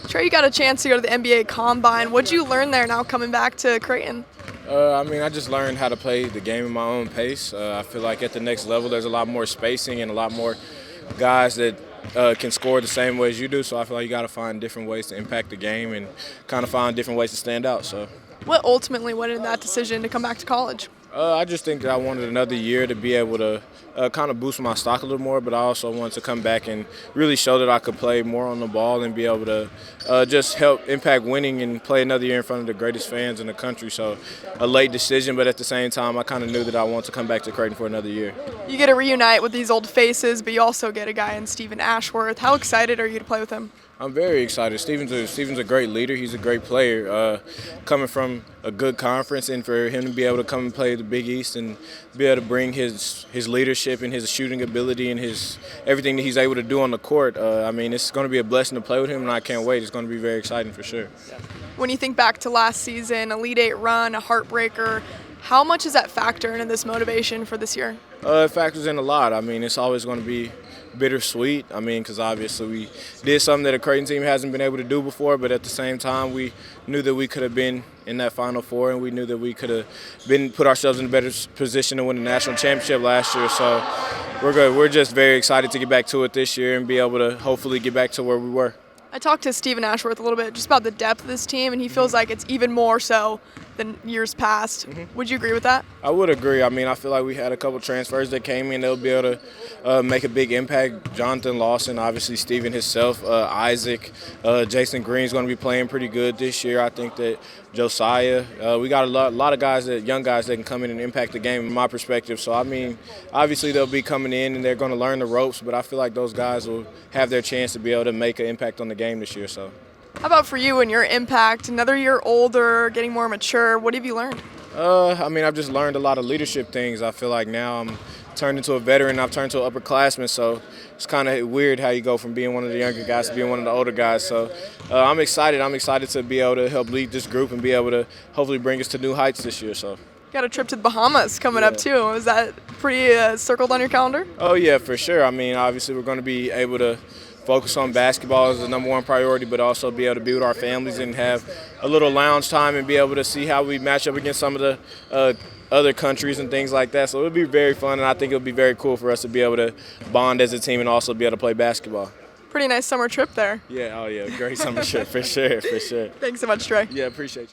Trey, you got a chance to go to the NBA Combine. What'd you learn there now coming back to Creighton? I just learned how to play the game at my own pace. I feel like at the next level, there's a lot more spacing and a lot more guys that can score the same way as you do. So I feel like you got to find different ways to impact the game and kind of find different ways to stand out. So, What ultimately went into that decision to come back to college? I just think that I wanted another year to be able to kind of boost my stock a little more, but I also wanted to come back and really show that I could play more on the ball and be able to just help impact winning and play another year in front of the greatest fans in the country. So a late decision, but at the same time, I kind of knew that I wanted to come back to Creighton for another year. You get to reunite with these old faces, but you also get a guy in Stephen Ashworth. How excited are you to play with him? I'm very excited. Stephen's a great leader. He's a great player. Coming from a good conference, and for him to be able to come and play the Big East and be able to bring his leadership and his shooting ability and his everything that he's able to do on the court, it's going to be a blessing to play with him, and I can't wait. It's going to be very exciting for sure. When you think back to last season, Elite Eight run, a heartbreaker, how much does that factor into this motivation for this year? It factors in a lot. It's always going to be bittersweet. Because obviously we did something that a Creighton team hasn't been able to do before, but at the same time we knew that we could have been in that Final Four, and we knew that we could have put ourselves in a better position to win the national championship last year. So we're good. We're just very excited to get back to it this year and be able to hopefully get back to where we were. I talked to Stephen Ashworth a little bit just about the depth of this team, and he feels like it's even more so than years past. Would you agree with that? I would agree. I feel like we had a couple transfers that came in. They'll be able to make a big impact. Jonathan Lawson, obviously Stephen himself, Isaac, Jason Green's going to be playing pretty good this year. I think that Josiah, we got a lot of guys, young guys that can come in and impact the game from my perspective. So, obviously they'll be coming in and they're going to learn the ropes, but I feel like those guys will have their chance to be able to make an impact on the game this year. So. How about for you and your impact? Another year older, getting more mature. What have you learned? I've just learned a lot of leadership things. I feel like now I'm turned into a veteran. I've turned to an upperclassman, so it's kind of weird how you go from being one of the younger guys to being one of the older guys. So I'm excited. I'm excited to be able to help lead this group and be able to hopefully bring us to new heights this year. So. Got a trip to the Bahamas coming up too. Is that pretty circled on your calendar? Oh yeah, for sure. Obviously we're going to be able to focus on basketball as the number one priority, but also be able to be with our families and have a little lounge time and be able to see how we match up against some of the other countries and things like that. So it'll be very fun, and I think it'll be very cool for us to be able to bond as a team and also be able to play basketball. Pretty nice summer trip there. Yeah, great summer trip for sure, for sure. Thanks so much, Trey. Yeah, appreciate you.